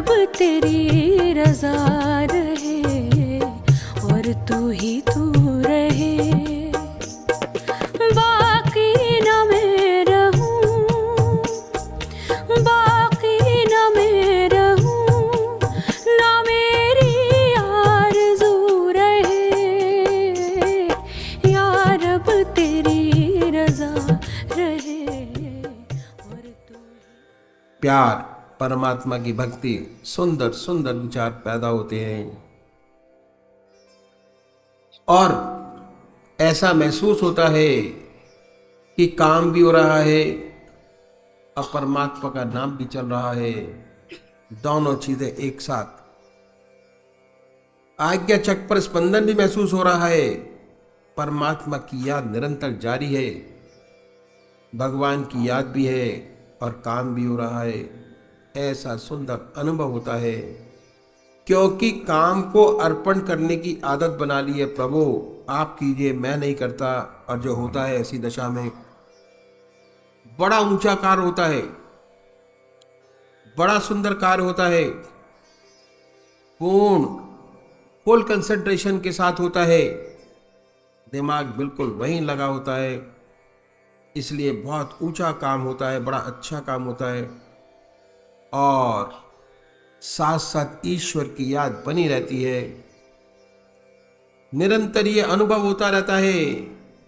रब तेरी रजा रहे और तू ही तू रहे। बाकी न मैं रहूं, बाकी न मैं रहूं, ना मेरी आरज़ू रहे, या रब तेरी रजा रहे और तू। प्यार, परमात्मा की भक्ति, सुंदर सुंदर विचार पैदा होते हैं और ऐसा महसूस होता है कि काम भी हो रहा है और परमात्मा का नाम भी चल रहा है, दोनों चीजें एक साथ। आज्ञा चक्र पर स्पंदन भी महसूस हो रहा है, परमात्मा की याद निरंतर जारी है, भगवान की याद भी है और काम भी हो रहा है। ऐसा सुंदर अनुभव होता है क्योंकि काम को अर्पण करने की आदत बना ली है। प्रभु आप कीजिए, मैं नहीं करता। और जो होता है ऐसी दशा में बड़ा ऊंचा कार्य होता है, बड़ा सुंदर कार्य होता है, पूर्ण फुल कंसंट्रेशन के साथ होता है, दिमाग बिल्कुल वहीं लगा होता है, इसलिए बहुत ऊंचा काम होता है, बड़ा अच्छा काम होता है और साथ साथ ईश्वर की याद बनी रहती है। निरंतर ये अनुभव होता रहता है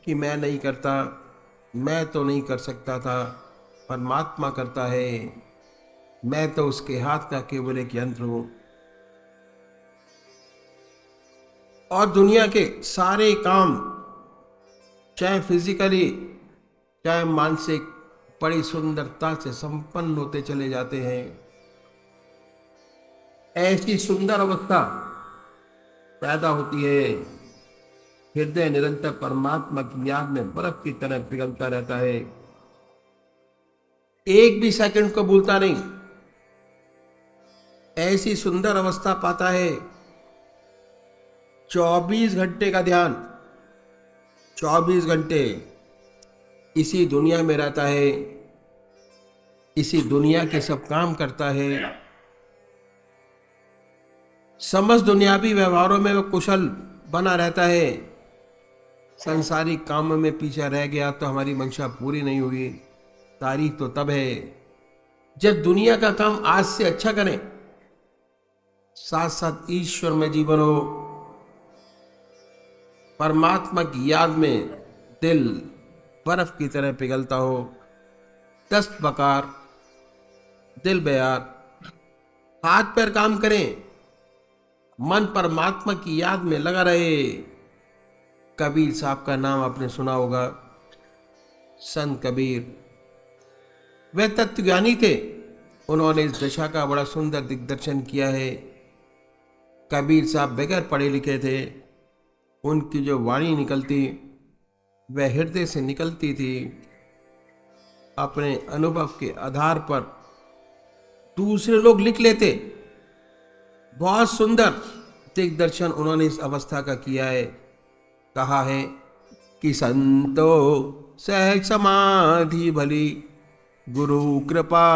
कि मैं नहीं करता, मैं तो नहीं कर सकता था, परमात्मा करता है, मैं तो उसके हाथ का केवल एक यंत्र हूं। और दुनिया के सारे काम चाहे फिजिकली चाहे मानसिक बड़ी सुंदरता से संपन्न होते चले जाते हैं। ऐसी सुंदर अवस्था पैदा होती है, हृदय निरंतर परमात्मा की याद में बर्फ की तरह पिघलता रहता है, एक भी सेकंड को भूलता नहीं। ऐसी सुंदर अवस्था पाता है। 24 घंटे का ध्यान, 24 घंटे इसी दुनिया में रहता है, इसी दुनिया के सब काम करता है, समस्त दुनियावी व्यवहारों में वो कुशल बना रहता है। सांसारिक कामों में पीछे रह गया तो हमारी मंशा पूरी नहीं हुई। तारीफ तो तब है जब दुनिया का काम आज से अच्छा करें, साथ साथ ईश्वर में जीवन हो, परमात्मा की याद में दिल बर्फ की तरह पिघलता हो, दस्त बकार दिल बेयार, हाथ पैर काम करें, मन परमात्मा की याद में लगा रहे। कबीर साहब का नाम आपने सुना होगा, संत कबीर। वे तत्वज्ञानी थे, उन्होंने इस दशा का बड़ा सुंदर दिग्दर्शन किया है। कबीर साहब बगैर पढ़े लिखे थे, उनकी जो वाणी निकलती वह हृदय से निकलती थी। अपने अनुभव के आधार पर दूसरे लोग लिख लेते। बहुत सुंदर दिग्दर्शन उन्होंने इस अवस्था का किया है। कहा है कि संतो सहज समाधि भली, गुरु कृपा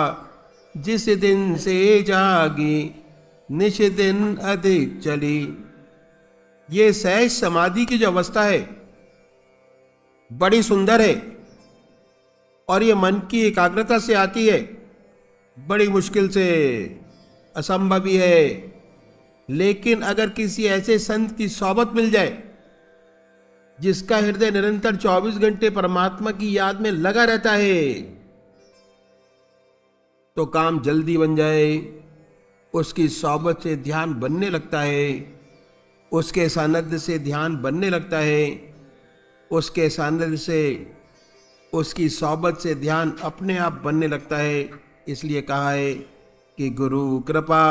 जिस दिन से जागी, निश दिन अधिक चली। ये सहज समाधि की जो अवस्था है बड़ी सुंदर है और ये मन की एकाग्रता से आती है, बड़ी मुश्किल से, असंभव ही है। लेकिन अगर किसी ऐसे संत की सोबत मिल जाए जिसका हृदय निरंतर 24 घंटे परमात्मा की याद में लगा रहता है, तो काम जल्दी बन जाए। उसकी सोबत से ध्यान बनने लगता है, उसके सानिध्य से ध्यान बनने लगता है, उसके सानिध्य से, उसकी सोबत से ध्यान अपने आप बनने लगता है। इसलिए कहा है कि गुरु कृपा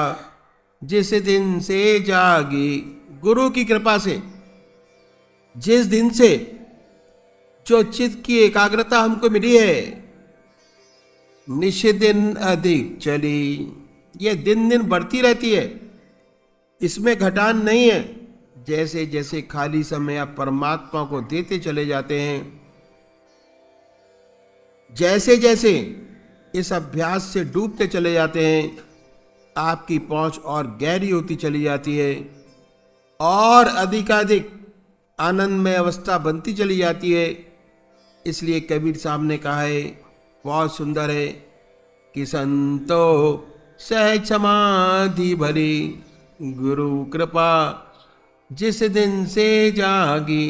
जिस दिन से जागी, गुरु की कृपा से जिस दिन से जो चित्त की एकाग्रता हमको मिली है, निश दिन अधिक चली, ये दिन दिन बढ़ती रहती है, इसमें घटान नहीं है। जैसे जैसे खाली समय आप परमात्मा को देते चले जाते हैं, जैसे जैसे इस अभ्यास से डूबते चले जाते हैं, आपकी पहुंच और गहरी होती चली जाती है और अधिकाधिक आनंदमय अवस्था बनती चली जाती है। इसलिए कबीर साहब ने कहा है, बहुत सुंदर है कि संतो सहज समाधि भरी, गुरु कृपा जिस दिन से जागी,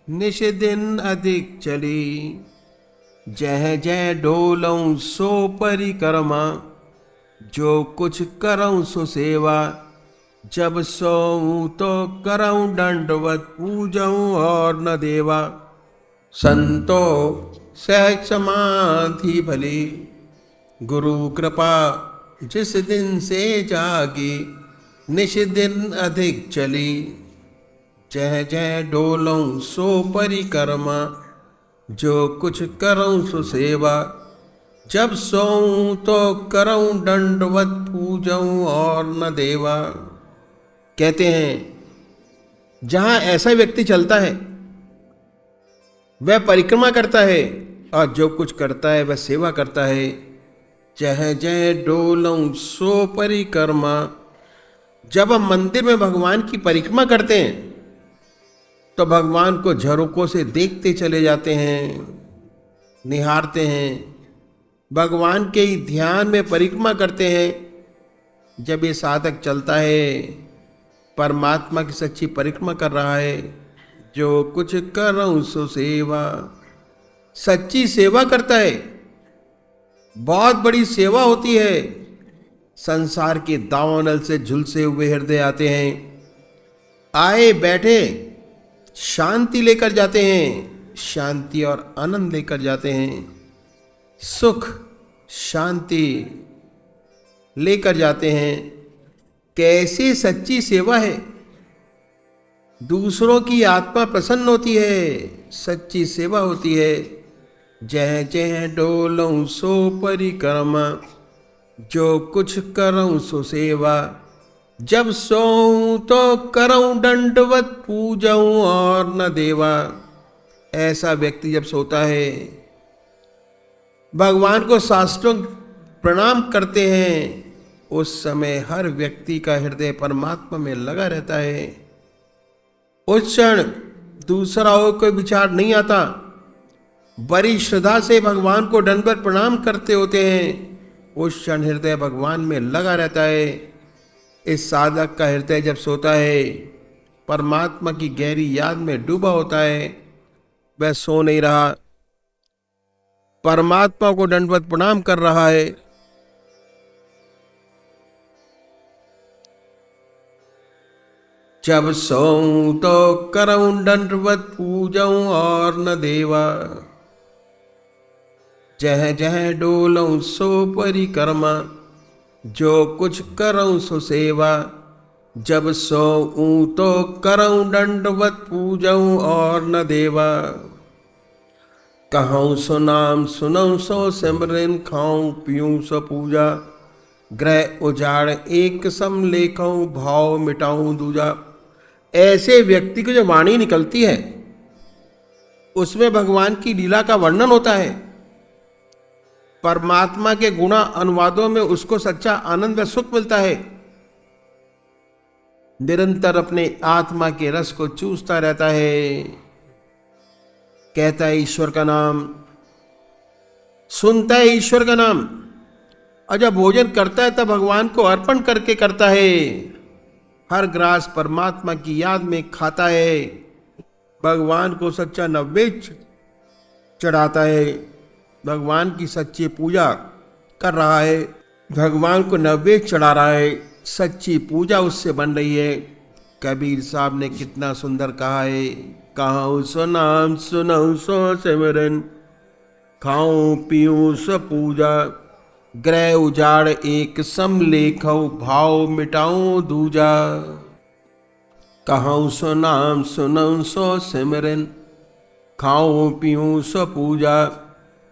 निश दिन अधिक चली। जह जह डोलऊं सो परिक्रमा, जो कुछ करऊं सो सेवा। जब सोऊं तो करऊं दंडवत, पूजऊं और न देवा। संतो सहज समाधि भली, गुरु कृपा जिस दिन से जागी, निश दिन अधिक चली। जह जह डोलऊं सो परिक्रमा, जो कुछ करऊं सो सेवा। जब सोऊं तो करऊं दंडवत, पूजऊं और न देवा। कहते हैं जहां ऐसा व्यक्ति चलता है वह परिक्रमा करता है और जो कुछ करता है वह सेवा करता है। जह जह डोलऊं सो परिक्रमा, जब हम मंदिर में भगवान की परिक्रमा करते हैं तो भगवान को झरोकों से देखते चले जाते हैं, निहारते हैं, भगवान के ही ध्यान में परिक्रमा करते हैं। जब ये साधक चलता है परमात्मा की सच्ची परिक्रमा कर रहा है, जो कुछ करऊं सो सेवा, सच्ची सेवा करता है। बहुत बड़ी सेवा होती है। संसार के दावानल से झुलसे हुए हृदय आते हैं, आए बैठे शांति लेकर जाते हैं, शांति और आनंद लेकर जाते हैं, सुख शांति लेकर जाते हैं। कैसी सच्ची सेवा है, दूसरों की आत्मा प्रसन्न होती है, सच्ची सेवा होती है। जह जह डोलऊं सो परिक्रमा, जो कुछ करऊं सो सेवा। जब सोऊं तो करऊं दंडवत, पूजऊं और न देवा। ऐसा व्यक्ति जब सोता है भगवान को साष्टांग प्रणाम करते हैं, उस समय हर व्यक्ति का हृदय परमात्मा में लगा रहता है। उस क्षण दूसरा और कोई विचार नहीं आता। बड़ी श्रद्धा से भगवान को दंडवत प्रणाम करते होते हैं, उस क्षण हृदय भगवान में लगा रहता है। इस साधक का हृदय जब सोता है परमात्मा की गहरी याद में डूबा होता है, वह सो नहीं रहा, परमात्मा को दंडवत प्रणाम कर रहा है। जब सोऊं तो करऊं दंडवत, पूजऊं और न देवा। जह जह डोलऊं सो परिक्रमा, जो कुछ करऊं सो सेवा। जब सोऊं तो करऊं दंडवत, पूजऊं और न देवा। कहूँ सो नाम, सुनऊं सो सिमरन, खाऊं पीऊं सो पूजा। ग्रह उजाड़ एक सम लेखऊं, भाव मिटाऊं दूजा। ऐसे व्यक्ति की जो वाणी निकलती है उसमें भगवान की लीला का वर्णन होता है, परमात्मा के गुणा अनुवादों में उसको सच्चा आनंद व सुख मिलता है। निरंतर अपने आत्मा के रस को चूसता रहता है, कहता है ईश्वर का नाम, सुनता है ईश्वर का नाम, और जब भोजन करता है तब भगवान को अर्पण करके करता है। हर ग्रास परमात्मा की याद में खाता है, भगवान को सच्चा नैवेद्य चढ़ाता है, भगवान की सच्ची पूजा कर रहा है, भगवान को नैवेद्य चढ़ा रहा है, सच्ची पूजा उससे बन रही है। कबीर साहब ने कितना सुंदर कहा है, कहूँ सो नाम, सुनऊं सो सिमरन, खाऊं पीऊं सो पूजा। ग्रह उजाड़ एक सम लेखऊं, भाव मिटाऊं दूजा। कहूँ सो नाम, सुनऊं सो सिमरन, खाऊं पीऊं सो पूजा।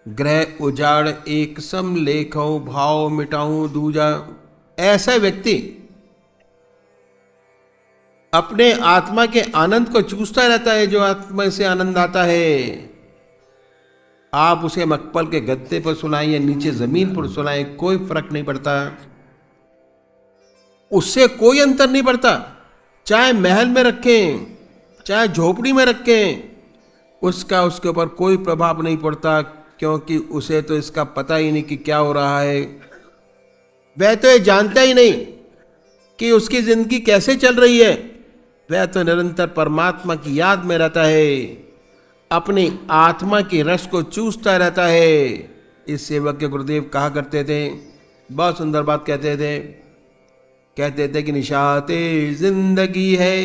ग्रह उजाड़ एक सम लेखऊं, भाव मिटाऊं दूजा। ऐसा व्यक्ति अपने आत्मा के आनंद को चूसता रहता है। जो आत्मा से आनंद आता है, आप उसे मकबल के गद्दे पर सुनाएं या नीचे जमीन पर सुनाएं, कोई फर्क नहीं पड़ता। उससे कोई अंतर नहीं पड़ता। चाहे महल में रखें, चाहे झोपड़ी में रखें, उसका उसके ऊपर कोई प्रभाव नहीं पड़ता, क्योंकि उसे तो इसका पता ही नहीं कि क्या हो रहा है। वह तो ये जानता ही नहीं कि उसकी जिंदगी कैसे चल रही है। वह तो निरंतर परमात्मा की याद में रहता है, अपनी आत्मा की रस को चूसता रहता है। इस सेवक के गुरुदेव कहा करते थे, बहुत सुंदर बात कहते थे कि निशाते जिंदगी है,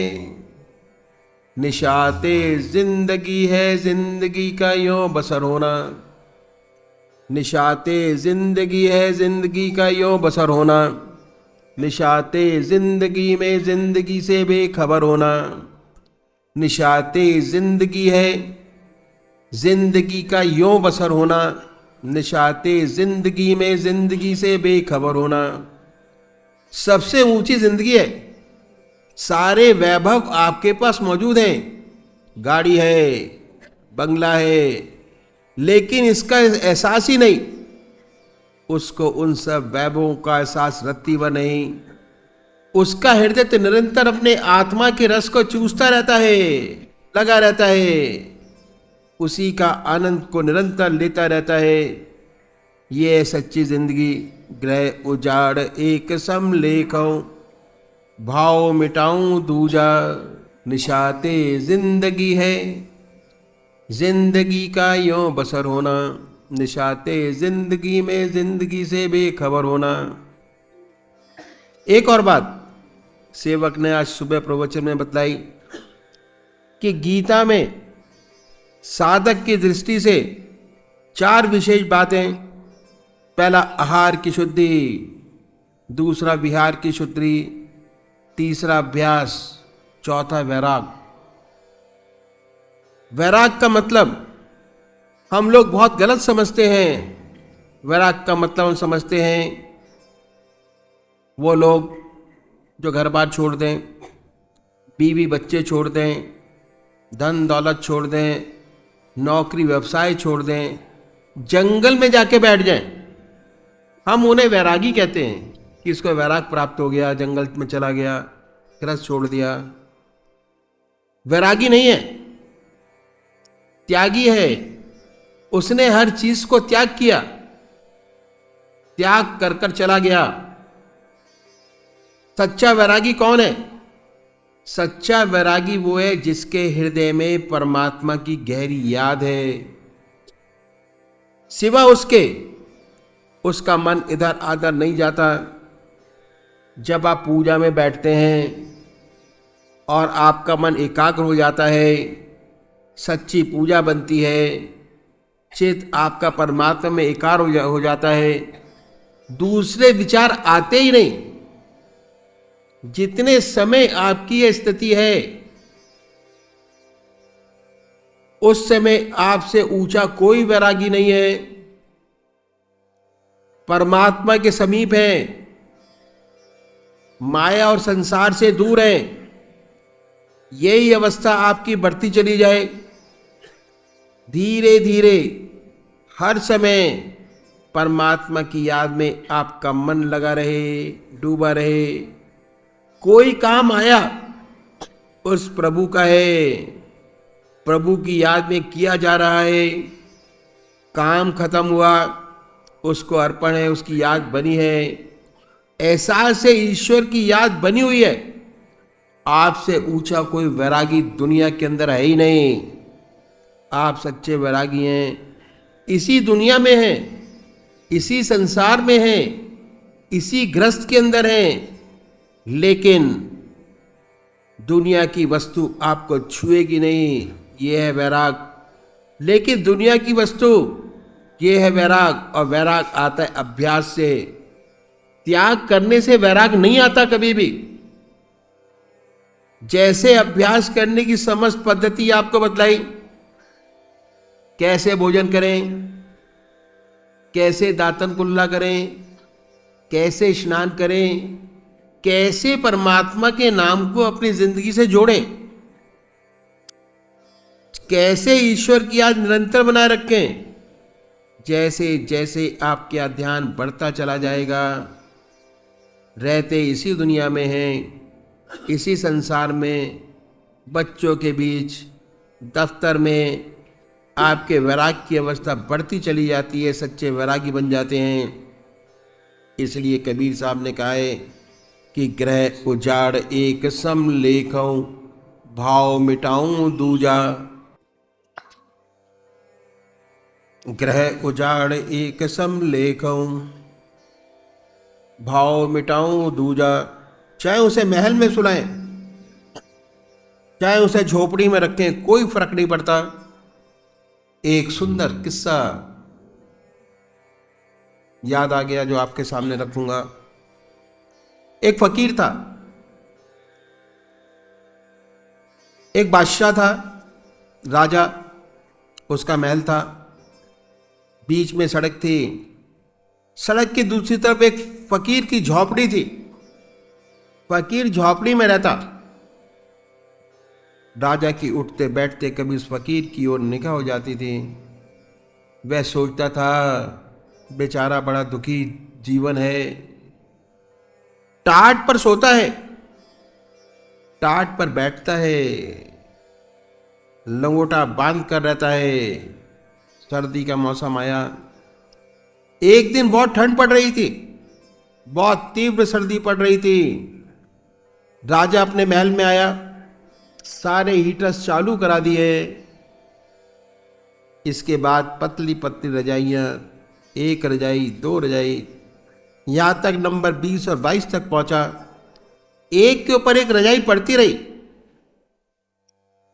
निशाते जिंदगी है, जिंदगी का यूं बसर होना। निशाते जिंदगी है, जिंदगी का यूं बसर होना। निशाते जिंदगी में जिंदगी से बेखबर होना। निशाते जिंदगी है, जिंदगी का यूं बसर होना। निशाते जिंदगी में जिंदगी से बेखबर होना। सबसे ऊंची जिंदगी है। सारे वैभव आपके पास मौजूद हैं, गाड़ी है, बंगला है, लेकिन इसका एहसास ही नहीं। उसको उन सब वैभवों का एहसास रत्ती व नहीं। उसका हृदय तो निरंतर अपने आत्मा के रस को चूसता रहता है, लगा रहता है, उसी का आनंद को निरंतर लेता रहता है। ये सच्ची जिंदगी। ग्रह उजाड़ एक सम लेखों, भाव मिटाऊं दूजा। निशाते जिंदगी है, जिंदगी का यूं बसर होना। निशाते जिंदगी में जिंदगी से बेखबर होना। एक और बात सेवक ने आज सुबह प्रवचन में बतलाई कि गीता में साधक की दृष्टि से 4 विशेष बातें। पहला आहार की शुद्धि, दूसरा विहार की शुद्धि, तीसरा अभ्यास, चौथा वैराग। वैराग का मतलब हम लोग बहुत गलत समझते हैं। वैराग का मतलब हम समझते हैं वो लोग जो घर बार छोड़ दें, बीवी बच्चे छोड़ दें, धन दौलत छोड़ दें, नौकरी व्यवसाय छोड़ दें, जंगल में जाके बैठ जाएं। हम उन्हें वैरागी कहते हैं कि इसको वैराग प्राप्त हो गया, जंगल में चला गया, गृहस्थ छोड़ दिया। वैरागी नहीं है, त्यागी है। उसने हर चीज को त्याग किया, त्याग कर कर चला गया। सच्चा वैरागी कौन है? सच्चा वैरागी वो है जिसके हृदय में परमात्मा की गहरी याद है। सिवा उसके उसका मन इधर आधर नहीं जाता। जब आप पूजा में बैठते हैं और आपका मन एकाग्र हो जाता है, सच्ची पूजा बनती है, चित्त आपका परमात्मा में एकाग्र हो जाता है, दूसरे विचार आते ही नहीं। जितने समय आपकी यह स्थिति है, उस समय आपसे ऊंचा कोई वैरागी नहीं है। परमात्मा के समीप है, माया और संसार से दूर है। यही अवस्था आपकी बढ़ती चली जाए, धीरे धीरे हर समय परमात्मा की याद में आपका मन लगा रहे, डूबा रहे। कोई काम आया उस प्रभु का है, प्रभु की याद में किया जा रहा है। काम खत्म हुआ, उसको अर्पण है, उसकी याद बनी है। एहसास से ईश्वर की याद बनी हुई है। आपसे ऊंचा कोई वैरागी दुनिया के अंदर है ही नहीं। आप सच्चे वैरागी हैं, इसी दुनिया में हैं, इसी संसार में हैं, इसी ग्रस्त के अंदर हैं। लेकिन दुनिया की वस्तु आपको छुएगी नहीं, ये है वैराग। लेकिन दुनिया की वस्तु, ये है वैराग। और वैराग आता है अभ्यास से। त्याग करने से वैराग नहीं आता कभी भी। जैसे अभ्यास करने की समस्त पद्धति आपको बतलाई, कैसे भोजन करें, कैसे दातन कुल्ला करें, कैसे स्नान करें, कैसे परमात्मा के नाम को अपनी जिंदगी से जोड़ें, कैसे ईश्वर की याद निरंतर बनाए रखें। जैसे जैसे आपका ध्यान बढ़ता चला जाएगा, रहते इसी दुनिया में हैं, इसी संसार में, बच्चों के बीच, दफ्तर में आपके वैराग की अवस्था बढ़ती चली जाती है, सच्चे वैरागी बन जाते हैं। इसलिए कबीर साहब ने कहा है कि ग्रह उजाड़ एक सम लेखऊं, भाव मिटाऊं दूजा। ग्रह उजाड़ एक सम लेखऊं, भाव मिटाऊं दूजा। चाहे उसे महल में सुलाएं, चाहे उसे झोपड़ी में रखें, कोई फर्क नहीं पड़ता। एक सुंदर किस्सा याद आ गया जो आपके सामने रखूंगा। एक फकीर था, एक बादशाह था, राजा, उसका महल था, बीच में सड़क थी, सड़क की दूसरी तरफ एक फकीर की झोपड़ी थी। फकीर झोपड़ी में रहता। राजा की उठते बैठते कभी उस फकीर की ओर निगाह हो जाती थी। वह सोचता था, बेचारा बड़ा दुखी जीवन है, टाट पर सोता है, टाट पर बैठता है, लंगोटा बांध कर रहता है। सर्दी का मौसम आया, एक दिन बहुत ठंड पड़ रही थी, बहुत तीव्र सर्दी पड़ रही थी। राजा अपने महल में आया, सारे हीटर्स चालू करा दिए। इसके बाद पतली पतली रजाइयाँ, एक रजाई, दो रजाई, यहाँ तक नंबर 20 और 22 तक पहुंचा। एक के ऊपर एक रजाई पड़ती रही।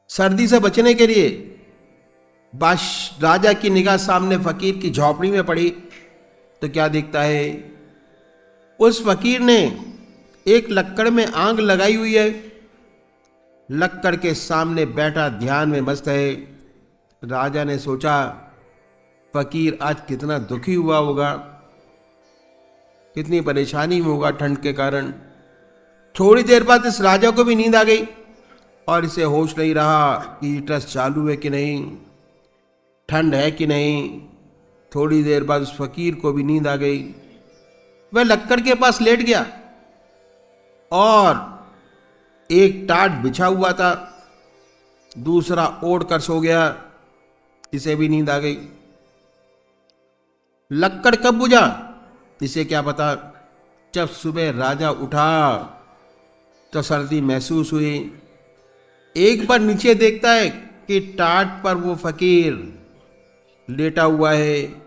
सर्दी से बचने के लिए राजा की निगाह सामने फकीर की झोपड़ी में पड़ी तो क्या दिखता है, उस फकीर ने एक लक्कड़ में आग लगाई हुई है, लक्कड़ के सामने बैठा ध्यान में मस्त है। राजा ने सोचा, फकीर आज कितना दुखी हुआ होगा, कितनी परेशानी में होगा ठंड के कारण। थोड़ी देर बाद इस राजा को भी नींद आ गई और इसे होश नहीं रहा कि हीटर चालू है कि नहीं, ठंड है कि नहीं। थोड़ी देर बाद उस फकीर को भी नींद आ गई। वह लक्कड़ के पास लेट गया और एक टाट बिछा हुआ था, दूसरा ओढ़ कर सो गया, इसे भी नींद आ गई। लक्कड़ कब बुझा इसे क्या पता। जब सुबह राजा उठा तो सर्दी महसूस हुई। एक बार नीचे देखता है कि टाट पर वो फकीर लेटा हुआ है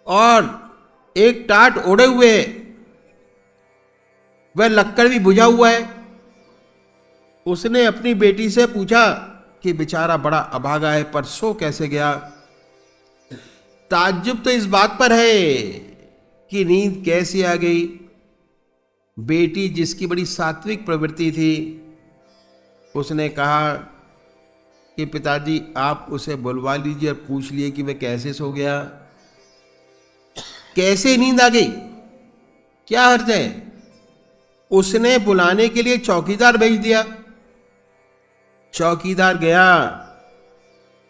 और एक टाट ओढ़े हुए है, वह लक्कड़ भी बुझा हुआ है। उसने अपनी बेटी से पूछा कि बेचारा बड़ा अभागा है, पर सो कैसे गया। ताज्जुब तो इस बात पर है कि नींद कैसे आ गई। बेटी, जिसकी बड़ी सात्विक प्रवृत्ति थी, उसने कहा कि पिताजी आप उसे बुलवा लीजिए और पूछ लिए कि वह कैसे सो गया, कैसे नींद आ गई, क्या हर्ज है। उसने बुलाने के लिए चौकीदार भेज दिया। चौकीदार गया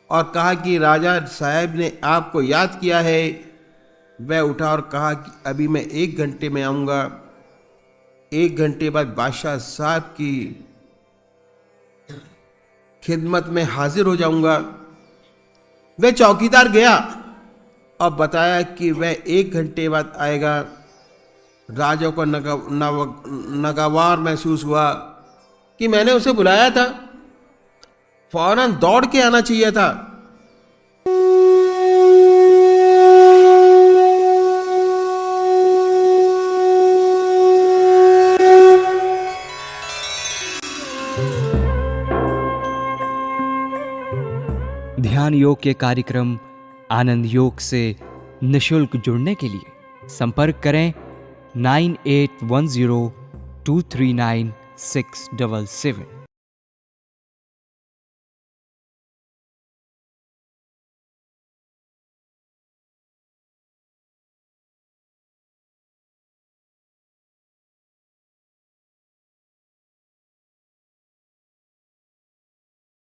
और कहा कि राजा साहब ने आपको याद किया है। वह उठा और कहा कि अभी मैं 1 घंटे में आऊँगा। 1 घंटे बाद बादशाह साहब की खिदमत में हाजिर हो जाऊँगा। वह चौकीदार गया और बताया कि वह 1 घंटे बाद आएगा। राजा को नागवार महसूस हुआ कि मैंने उसे बुलाया था, फौरन दौड़ के आना चाहिए था। ध्यान योग के कार्यक्रम आनंद योग से निशुल्क जुड़ने के लिए संपर्क करें 9810239677।